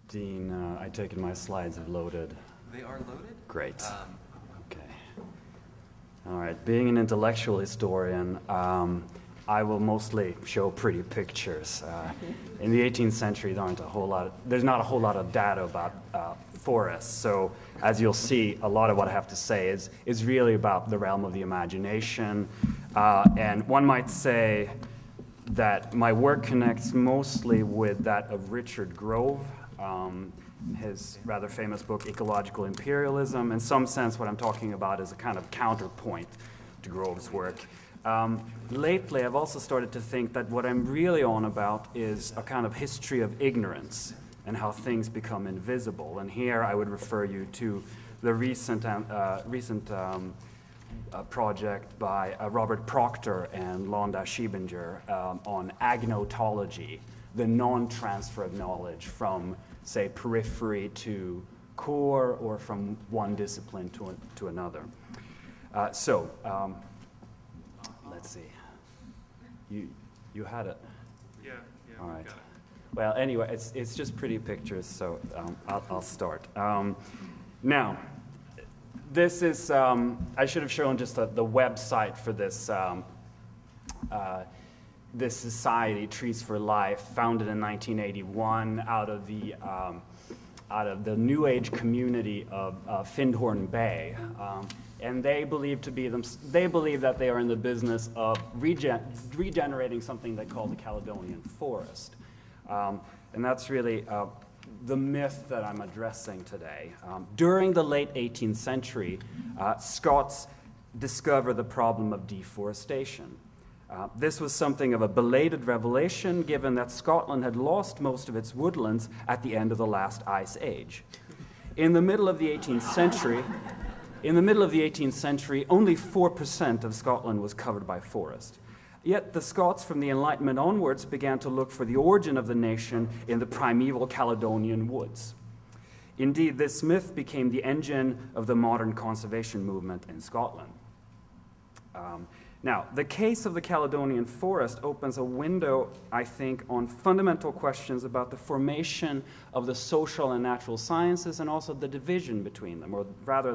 Dean, I take it my slides have loaded. They are loaded? Great. Okay. All right. Being an intellectual historian, I will mostly show pretty pictures. In the 18th century, there's not a whole lot of data about forests. So as you'll see, a lot of what I have to say is really about the realm of the imagination. And one might say that my work connects mostly with that of Richard Grove, his rather famous book, Ecological Imperialism. In some sense, what I'm talking about is a kind of counterpoint to Grove's work. Lately, I've also started to think that what I'm really on about is a kind of history of ignorance and how things become invisible. And here I would refer you to the recent project by Robert Proctor and Londa Schiebinger on agnotology, the non-transfer of knowledge from, say, periphery to core, or from one discipline to another. Let's see. You had it. Yeah. All right. Got it. Well, anyway, it's just pretty pictures, so I'll start. Now, this is I should have shown just the website for this this society, Trees for Life, founded in 1981 out of the New Age community of Findhorn Bay. And they believe that they are in the business of regenerating something they call the Caledonian Forest. And that's really the myth that I'm addressing today. During the late 18th century, Scots discovered the problem of deforestation. This was something of a belated revelation, given that Scotland had lost most of its woodlands at the end of the last ice age. In the middle of the 18th century, only 4% of Scotland was covered by forest. Yet the Scots from the Enlightenment onwards began to look for the origin of the nation in the primeval Caledonian woods. Indeed, this myth became the engine of the modern conservation movement in Scotland. Now, the case of the Caledonian Forest opens a window, I think, on fundamental questions about the formation of the social and natural sciences, and also the division between them, or rather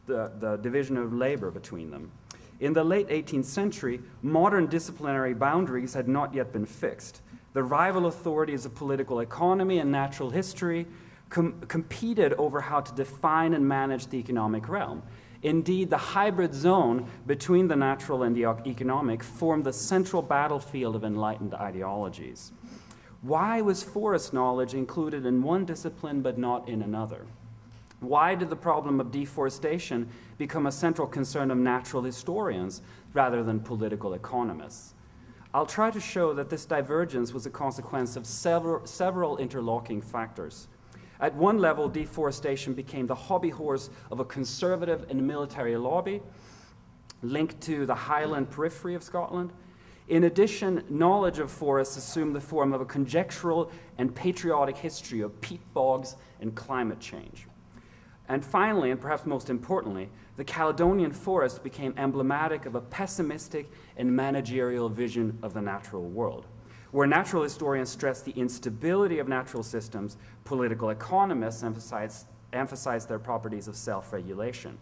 the division of labor between them. In the late 18th century, modern disciplinary boundaries had not yet been fixed. The rival authorities of political economy and natural history competed over how to define and manage the economic realm. Indeed, the hybrid zone between the natural and the economic formed the central battlefield of enlightened ideologies. Why was forest knowledge included in one discipline but not in another? Why did the problem of deforestation become a central concern of natural historians rather than political economists? I'll try to show that this divergence was a consequence of several interlocking factors. At one level, deforestation became the hobby horse of a conservative and military lobby linked to the Highland periphery of Scotland. In addition, knowledge of forests assumed the form of a conjectural and patriotic history of peat bogs and climate change. And finally, and perhaps most importantly, the Caledonian Forest became emblematic of a pessimistic and managerial vision of the natural world. Where natural historians stress the instability of natural systems, political economists emphasize their properties of self-regulation.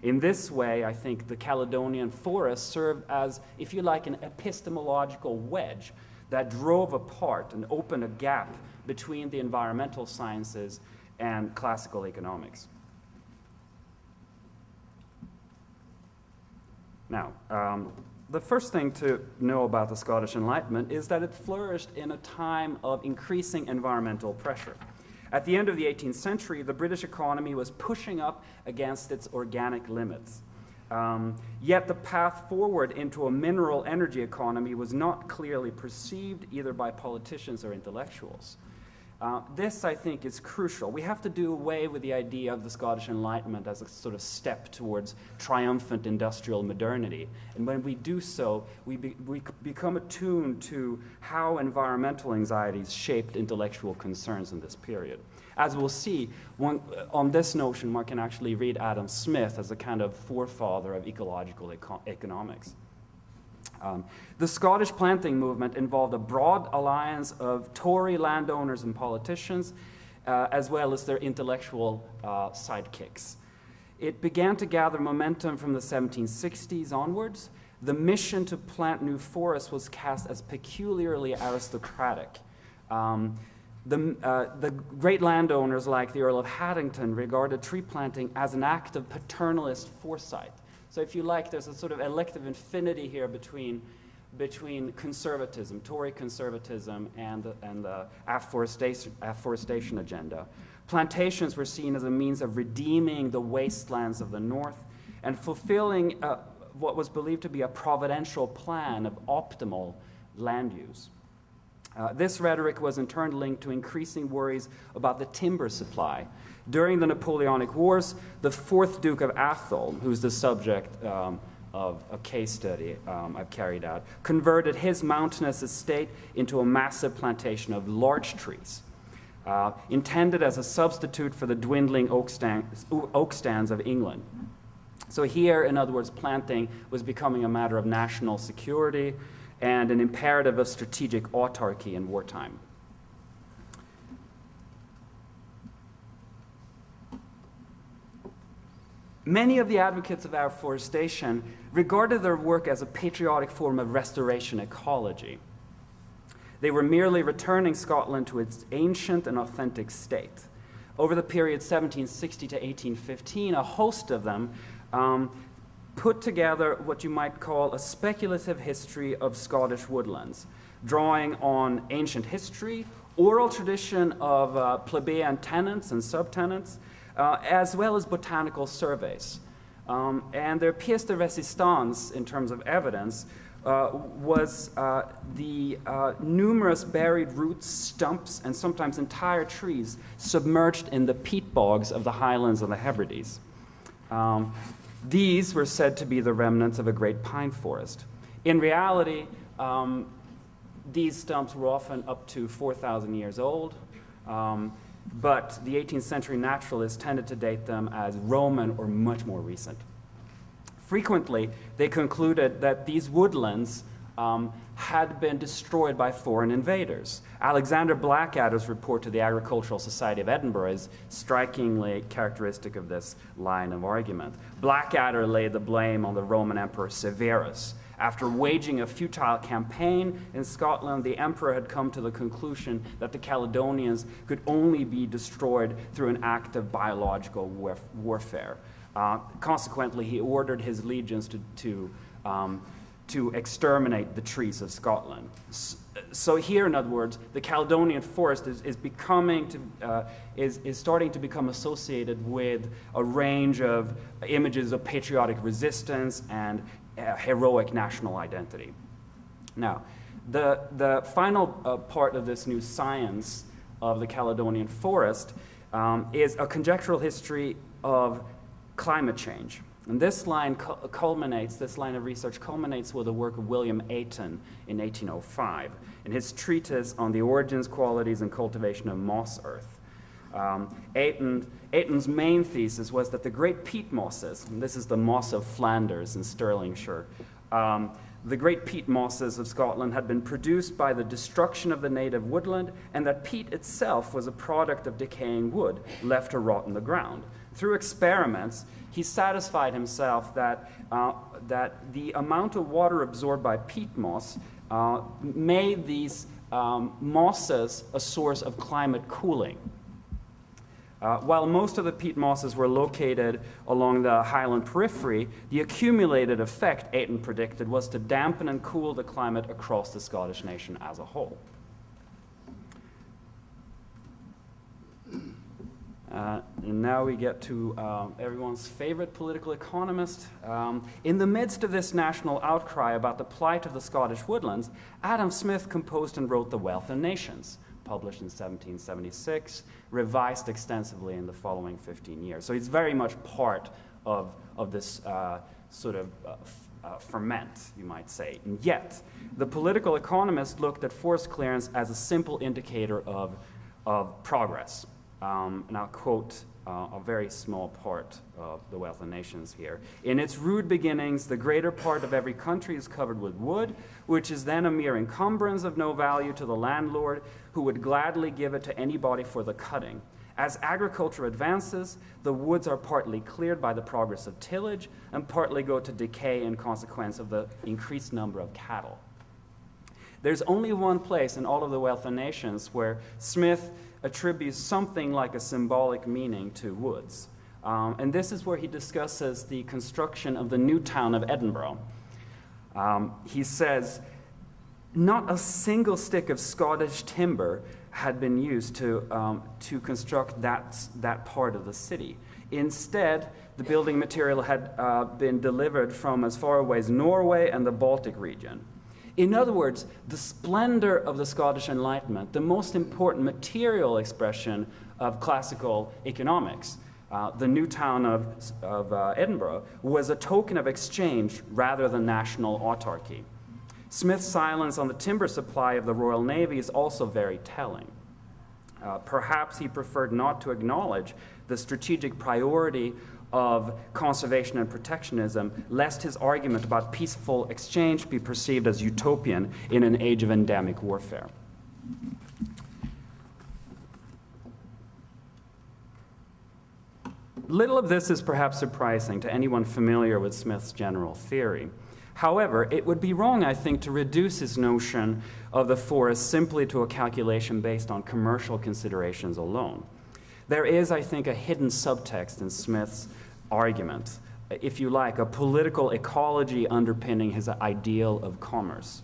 In this way, I think the Caledonian Forest served as, if you like, an epistemological wedge that drove apart and opened a gap between the environmental sciences and classical economics. Now, the first thing to know about the Scottish Enlightenment is that it flourished in a time of increasing environmental pressure. At the end of the 18th century, the British economy was pushing up against its organic limits. Yet the path forward into a mineral energy economy was not clearly perceived either by politicians or intellectuals. This, I think, is crucial. We have to do away with the idea of the Scottish Enlightenment as a sort of step towards triumphant industrial modernity. And when we do so, we become attuned to how environmental anxieties shaped intellectual concerns in this period. As we'll see, on this notion, one can actually read Adam Smith as a kind of forefather of ecological economics. The Scottish planting movement involved a broad alliance of Tory landowners and politicians, as well as their intellectual sidekicks. It began to gather momentum from the 1760s onwards. The mission to plant new forests was cast as peculiarly aristocratic. The great landowners like the Earl of Haddington regarded tree planting as an act of paternalist foresight. So if you like, there's a sort of elective infinity here between conservatism, Tory conservatism, and the afforestation agenda. Plantations were seen as a means of redeeming the wastelands of the north and fulfilling what was believed to be a providential plan of optimal land use. This rhetoric was in turn linked to increasing worries about the timber supply. During the Napoleonic Wars, the 4th Duke of Atholl, who's the subject of a case study I've carried out, converted his mountainous estate into a massive plantation of large trees, intended as a substitute for the dwindling oak stands of England. So here, in other words, planting was becoming a matter of national security and an imperative of strategic autarky in wartime. Many of the advocates of afforestation regarded their work as a patriotic form of restoration ecology. They were merely returning Scotland to its ancient and authentic state. Over the period 1760 to 1815, a host of them put together what you might call a speculative history of Scottish woodlands, drawing on ancient history, oral tradition of plebeian tenants and subtenants, as well as botanical surveys. And their pièce de résistance, in terms of evidence, was the numerous buried roots, stumps, and sometimes entire trees submerged in the peat bogs of the Highlands and the Hebrides. These were said to be the remnants of a great pine forest. In reality, these stumps were often up to 4,000 years old, but the 18th century naturalists tended to date them as Roman or much more recent. Frequently, they concluded that these woodlands had been destroyed by foreign invaders. Alexander Blackadder's report to the Agricultural Society of Edinburgh is strikingly characteristic of this line of argument. Blackadder laid the blame on the Roman Emperor Severus. After waging a futile campaign in Scotland, the emperor had come to the conclusion that the Caledonians could only be destroyed through an act of biological warfare. Consequently, he ordered his legions to exterminate the trees of Scotland. So here, in other words, the Caledonian Forest is starting to become associated with a range of images of patriotic resistance and heroic national identity. Now, the final part of this new science of the Caledonian Forest is a conjectural history of climate change. And this line this line of research culminates with the work of William Ayton in 1805 in his treatise on the origins, qualities, and cultivation of moss earth. Ayton's main thesis was that the great peat mosses, and this is the moss of Flanders and Stirlingshire, the great peat mosses of Scotland had been produced by the destruction of the native woodland, and that peat itself was a product of decaying wood left to rot in the ground. Through experiments, he satisfied himself that the amount of water absorbed by peat moss made these mosses a source of climate cooling. While most of the peat mosses were located along the highland periphery, the accumulated effect, Ayton predicted, was to dampen and cool the climate across the Scottish nation as a whole. And now we get to everyone's favorite political economist. In the midst of this national outcry about the plight of the Scottish woodlands, Adam Smith composed and wrote The Wealth of Nations, published in 1776, revised extensively in the following 15 years. So it's very much part of this sort of ferment, you might say. And yet, the political economist looked at forest clearance as a simple indicator of progress. And I'll quote a very small part of The Wealth of Nations here. In its rude beginnings, the greater part of every country is covered with wood, which is then a mere encumbrance of no value to the landlord, who would gladly give it to anybody for the cutting. As agriculture advances, the woods are partly cleared by the progress of tillage and partly go to decay in consequence of the increased number of cattle. There's only one place in all of the wealthy nations where Smith attributes something like a symbolic meaning to woods. And this is where he discusses the construction of the new town of Edinburgh. He says, not a single stick of Scottish timber had been used to construct that part of the city. Instead, the building material had been delivered from as far away as Norway and the Baltic region. In other words, the splendor of the Scottish Enlightenment, the most important material expression of classical economics, the new town of Edinburgh, was a token of exchange rather than national autarky. Smith's silence on the timber supply of the Royal Navy is also very telling. Perhaps he preferred not to acknowledge the strategic priority of conservation and protectionism, lest his argument about peaceful exchange be perceived as utopian in an age of endemic warfare. Little of this is perhaps surprising to anyone familiar with Smith's general theory. However, it would be wrong, I think, to reduce his notion of the forest simply to a calculation based on commercial considerations alone. There is, I think, a hidden subtext in Smith's argument, if you like, a political ecology underpinning his ideal of commerce.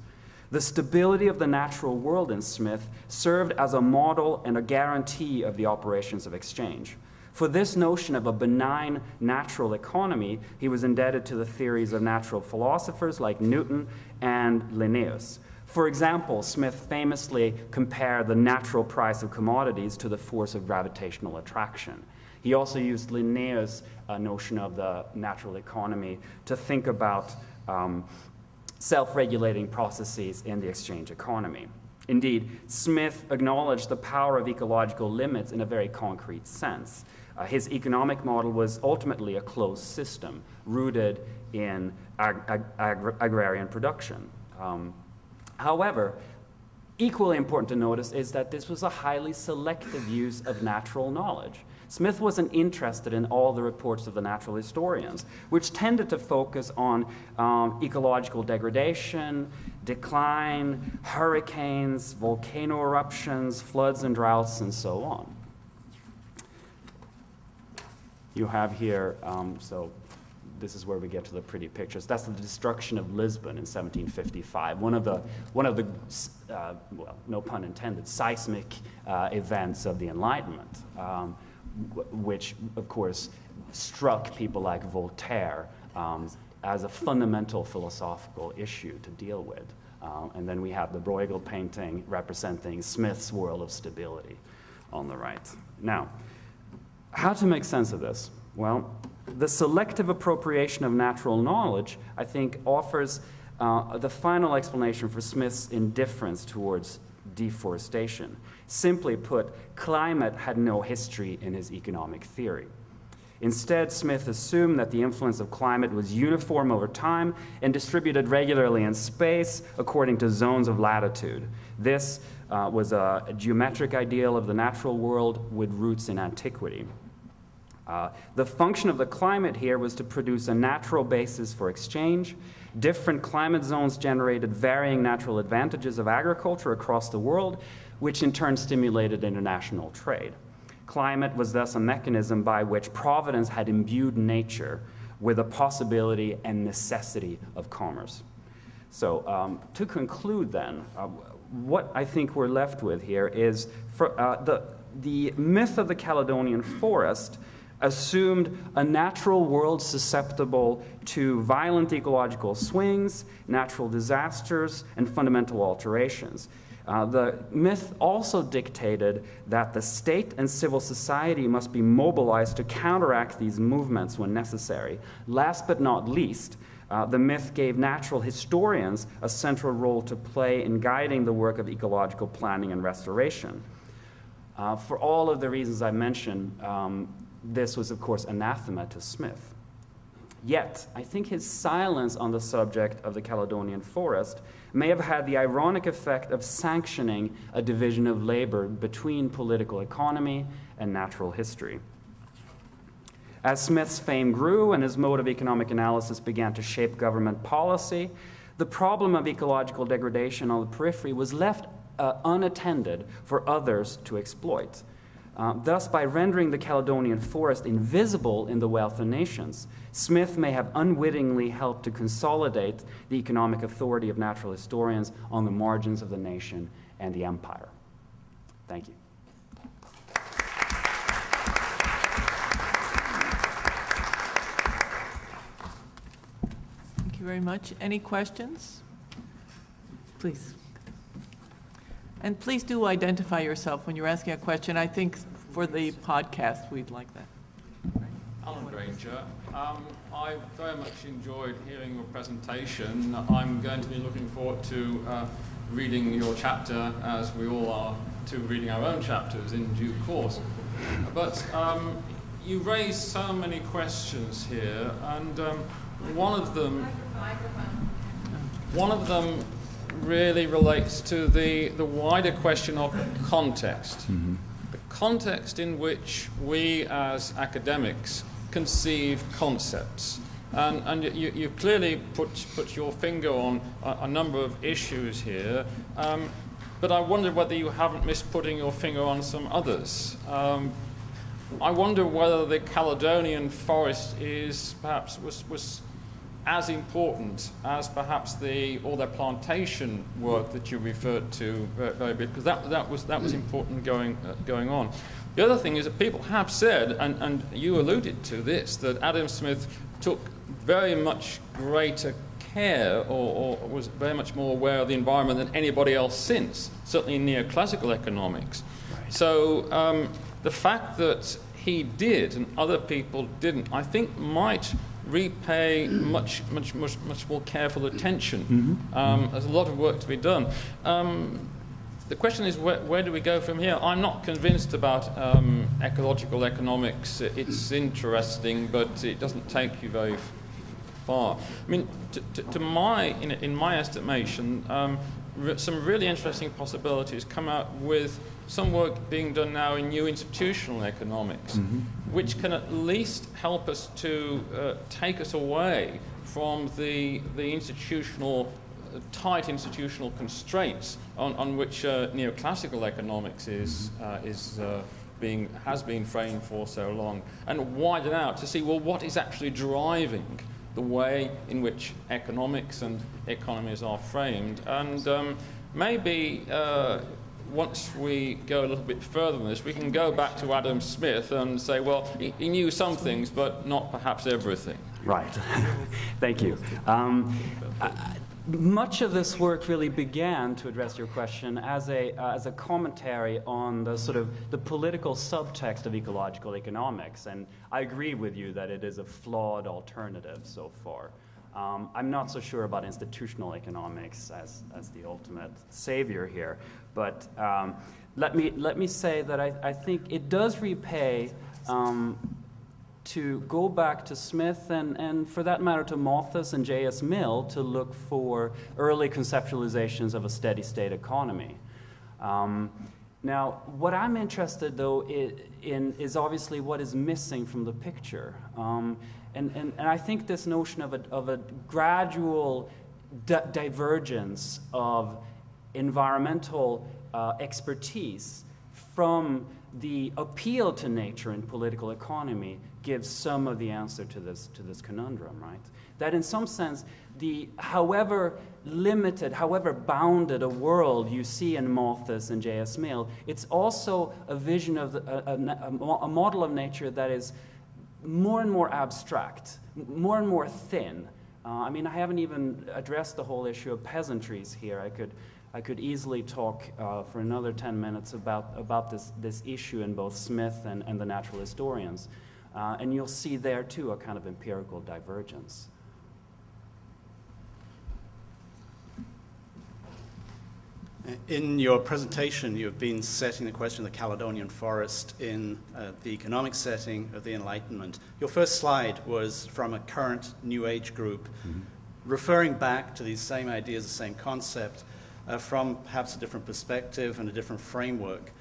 The stability of the natural world in Smith served as a model and a guarantee of the operations of exchange. For this notion of a benign natural economy, he was indebted to the theories of natural philosophers like Newton and Linnaeus. For example, Smith famously compared the natural price of commodities to the force of gravitational attraction. He also used Linnaeus' notion of the natural economy to think about self-regulating processes in the exchange economy. Indeed, Smith acknowledged the power of ecological limits in a very concrete sense. His economic model was ultimately a closed system rooted in agrarian production. However, equally important to notice is that this was a highly selective use of natural knowledge. Smith wasn't interested in all the reports of the natural historians, which tended to focus on ecological degradation, decline, hurricanes, volcano eruptions, floods and droughts, and so on. You have here, so this is where we get to the pretty pictures. That's the destruction of Lisbon in 1755. One of the well, no pun intended, seismic events of the Enlightenment, which, of course, struck people like Voltaire as a fundamental philosophical issue to deal with. And then we have the Bruegel painting representing Smith's world of stability on the right. Now, how to make sense of this? Well, the selective appropriation of natural knowledge, I think, offers the final explanation for Smith's indifference towards deforestation. Simply put, climate had no history in his economic theory. Instead, Smith assumed that the influence of climate was uniform over time and distributed regularly in space according to zones of latitude. This was a geometric ideal of the natural world with roots in antiquity. The function of the climate here was to produce a natural basis for exchange. Different climate zones generated varying natural advantages of agriculture across the world, which in turn stimulated international trade. Climate was thus a mechanism by which Providence had imbued nature with a possibility and necessity of commerce. So to conclude then, what I think we're left with here is the myth of the Caledonian Forest assumed a natural world susceptible to violent ecological swings, natural disasters, and fundamental alterations. The myth also dictated that the state and civil society must be mobilized to counteract these movements when necessary. Last but not least, the myth gave natural historians a central role to play in guiding the work of ecological planning and restoration. For all of the reasons I mentioned, this was, of course, anathema to Smith. Yet, I think his silence on the subject of the Caledonian Forest may have had the ironic effect of sanctioning a division of labor between political economy and natural history. As Smith's fame grew and his mode of economic analysis began to shape government policy, the problem of ecological degradation on the periphery was left unattended for others to exploit. Thus, by rendering the Caledonian Forest invisible in the wealth of nations, Smith may have unwittingly helped to consolidate the economic authority of natural historians on the margins of the nation and the empire. Thank you. Thank you very much. Any questions? Please. And please do identify yourself when you're asking a question. I think for the podcast, we'd like that. Alan Granger. I very much enjoyed hearing your presentation. I'm going to be looking forward to reading your chapter, as we all are, to reading our own chapters in due course. But you raised so many questions here, and one of them really relates to the wider question of context. Mm-hmm. The context in which we as academics conceive concepts. And you clearly put your finger on a number of issues here, but I wonder whether you haven't missed putting your finger on some others. I wonder whether the Caledonian Forest was as important as perhaps all the plantation work that you referred to very bit, because that was important going on. The other thing is that people have said, and you alluded to this, that Adam Smith took very much greater care or was very much more aware of the environment than anybody else since, certainly in neoclassical economics. Right. So the fact that he did and other people didn't, I think might repay much more careful attention. Mm-hmm. There's a lot of work to be done. The question is, where do we go from here? I'm not convinced about ecological economics. It's interesting, but it doesn't take you very far. I mean, in my estimation, some really interesting possibilities come out with some work being done now in new institutional economics, mm-hmm. which can at least help us to take us away from the institutional, tight institutional constraints on which neoclassical economics has been framed for so long, and widen out to see, well, what is actually driving the way in which economics and economies are framed. And maybe once we go a little bit further than this, we can go back to Adam Smith and say, well, he knew some things, but not perhaps everything. Right. Thank you. Much of this work really began, to address your question, as a commentary on the sort of the political subtext of ecological economics, and I agree with you that it is a flawed alternative so far. I'm not so sure about institutional economics as the ultimate savior here, but let me say that I think it does repay to go back to Smith and for that matter to Malthus and J.S. Mill to look for early conceptualizations of a steady state economy. Now, what I'm interested though in is obviously what is missing from the picture. And I think this notion of a gradual divergence of environmental expertise from the appeal to nature in political economy gives some of the answer to this conundrum, right? That in some sense, however limited, however bounded a world you see in Malthus and J.S. Mill, it's also a vision of a model of nature that is more and more abstract, more and more thin. I mean, I haven't even addressed the whole issue of peasantries here. I could easily talk for another 10 minutes about this issue in both Smith and the natural historians. And you'll see there, too, a kind of empirical divergence. In your presentation, you've been setting the question of the Caledonian Forest in the economic setting of the Enlightenment. Your first slide was from a current New Age group, mm-hmm. referring back to these same ideas, the same concept, from perhaps a different perspective and a different framework.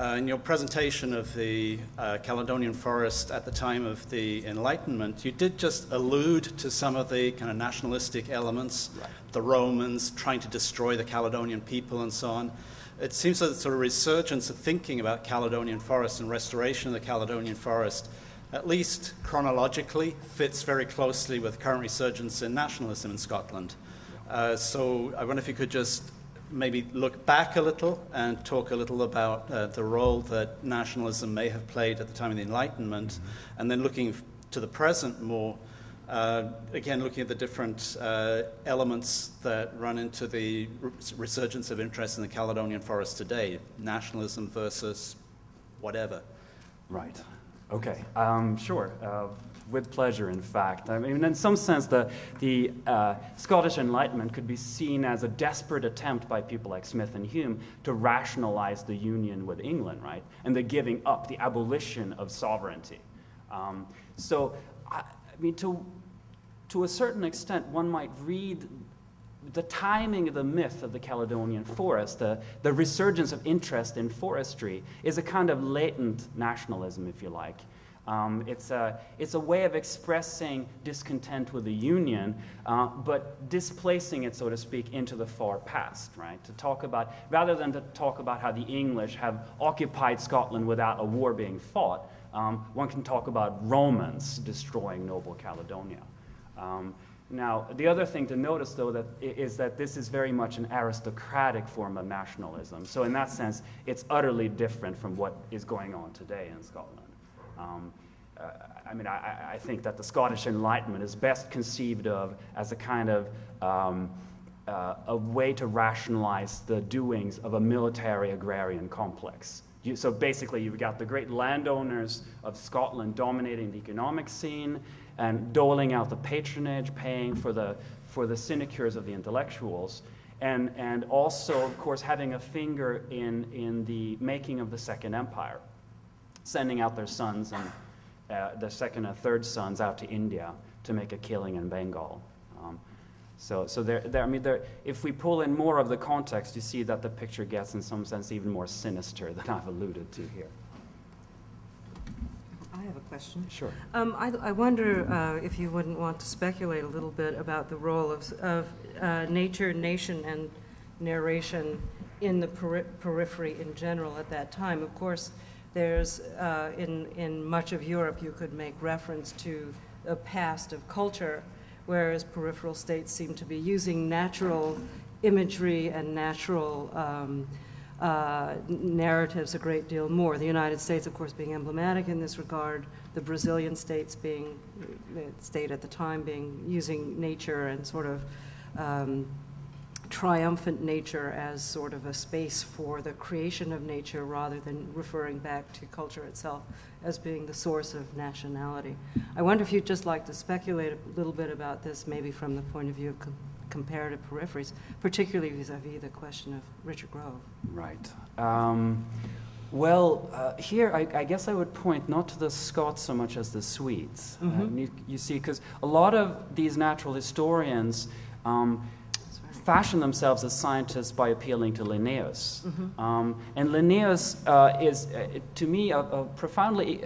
In your presentation of the Caledonian Forest at the time of the Enlightenment, you did just allude to some of the kind of nationalistic elements, right. The Romans trying to destroy the Caledonian people and so on. It seems that sort of resurgence of thinking about Caledonian Forest and restoration of the Caledonian Forest, at least chronologically, fits very closely with current resurgence in nationalism in Scotland. So I wonder if you could just maybe look back a little and talk a little about the role that nationalism may have played at the time of the Enlightenment, and then looking to the present more, again, looking at the different elements that run into the resurgence of interest in the Caledonian Forest today, nationalism versus whatever. Right. Okay. Sure. With pleasure, in fact. I mean, in some sense, the Scottish Enlightenment could be seen as a desperate attempt by people like Smith and Hume to rationalize the union with England, right? And the giving up, the abolition of sovereignty. So, I mean, to a certain extent, one might read the timing of the myth of the Caledonian Forest, the resurgence of interest in forestry, is a kind of latent nationalism, if you like. It's a way of expressing discontent with the Union, but displacing it, so to speak, into the far past, right? To talk about, rather than to talk about how the English have occupied Scotland without a war being fought, one can talk about Romans destroying noble Caledonia. Now, the other thing to notice, though, is that this is very much an aristocratic form of nationalism. So in that sense, it's utterly different from what is going on today in Scotland. I mean, I think that the Scottish Enlightenment is best conceived of as a kind of a way to rationalize the doings of a military agrarian complex. So basically, you've got the great landowners of Scotland dominating the economic scene and doling out the patronage, paying for the sinecures of the intellectuals, and also, of course, having a finger in the making of the Second Empire, sending out their sons and their second and third sons out to India to make a killing in Bengal. So I mean, if we pull in more of the context, you see that the picture gets, in some sense, even more sinister than I've alluded to here. I have a question. Sure. I wonder if you wouldn't want to speculate a little bit about the role of nature, nation, and narration in the periphery in general at that time. Of course, there's, in much of Europe, you could make reference to a past of culture, whereas peripheral states seem to be using natural imagery and natural narratives a great deal more. The United States, of course, being emblematic in this regard, the Brazilian states being, the state at the time being, using nature and sort of triumphant nature as sort of a space for the creation of nature rather than referring back to culture itself as being the source of nationality. I wonder if you'd just like to speculate a little bit about this, maybe from the point of view of comparative peripheries, particularly vis-a-vis the question of Richard Grove. Right. Here I guess I would point not to the Scots so much as the Swedes. Mm-hmm. You see, because a lot of these natural historians fashion themselves as scientists by appealing to Linnaeus. Mm-hmm. And Linnaeus is, to me, a profoundly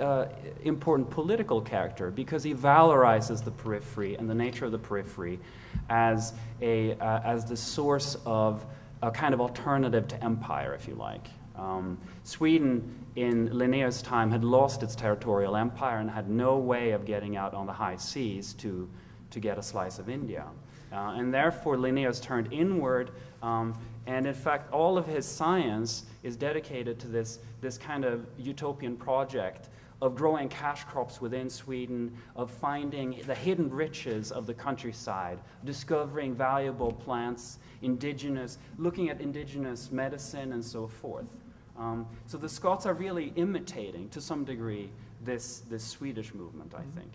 important political character because he valorizes the periphery and the nature of the periphery as the source of a kind of alternative to empire, if you like. Sweden, in Linnaeus' time, had lost its territorial empire and had no way of getting out on the high seas to get a slice of India. And therefore, Linnaeus turned inward, and in fact, all of his science is dedicated to this kind of utopian project of growing cash crops within Sweden, of finding the hidden riches of the countryside, discovering valuable plants, looking at indigenous medicine and so forth. So the Scots are really imitating, to some degree, this Swedish movement, I think.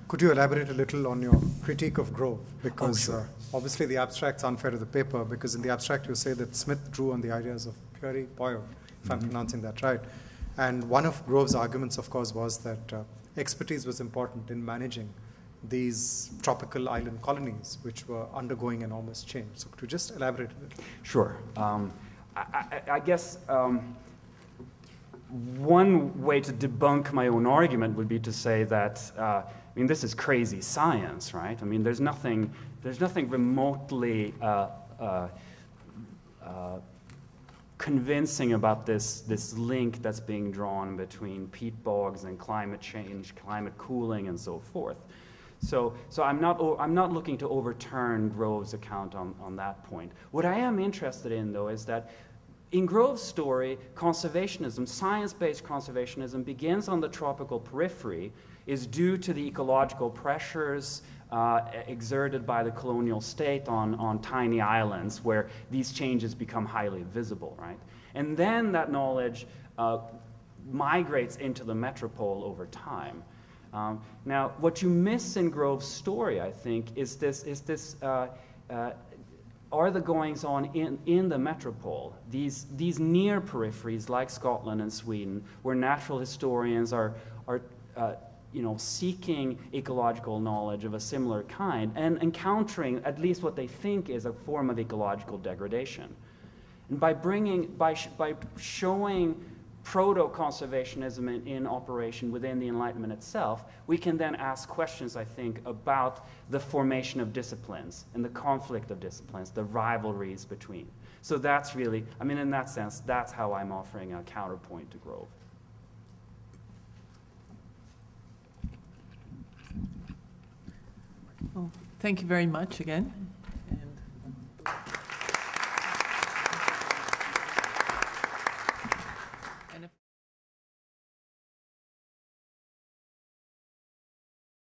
Could you elaborate a little on your critique of Grove? Because sure. Obviously the abstract's unfair to the paper, because in the abstract you say that Smith drew on the ideas of Peary, Boyle, if I'm pronouncing that right. And one of Grove's arguments, of course, was that expertise was important in managing these tropical island colonies, which were undergoing enormous change. So could you just elaborate a little? Sure. I guess one way to debunk my own argument would be to say that, I mean, this is crazy science, right? I mean, there's nothing remotely convincing about this link that's being drawn between peat bogs and climate change, climate cooling, and so forth. So I'm not looking to overturn Grove's account on that point. What I am interested in, though, is that in Grove's story, conservationism, science-based conservationism, begins on the tropical periphery, is due to the ecological pressures exerted by the colonial state on tiny islands where these changes become highly visible, right? And then that knowledge migrates into the metropole over time. Now, what you miss in Grove's story, I think, is are the goings-on in the metropole, these near peripheries like Scotland and Sweden, where natural historians are seeking ecological knowledge of a similar kind and encountering at least what they think is a form of ecological degradation. And by showing proto-conservationism in operation within the Enlightenment itself, we can then ask questions, I think, about the formation of disciplines and the conflict of disciplines, the rivalries between. So that's really, I mean, in that sense, that's how I'm offering a counterpoint to Grove. Well, thank you very much again.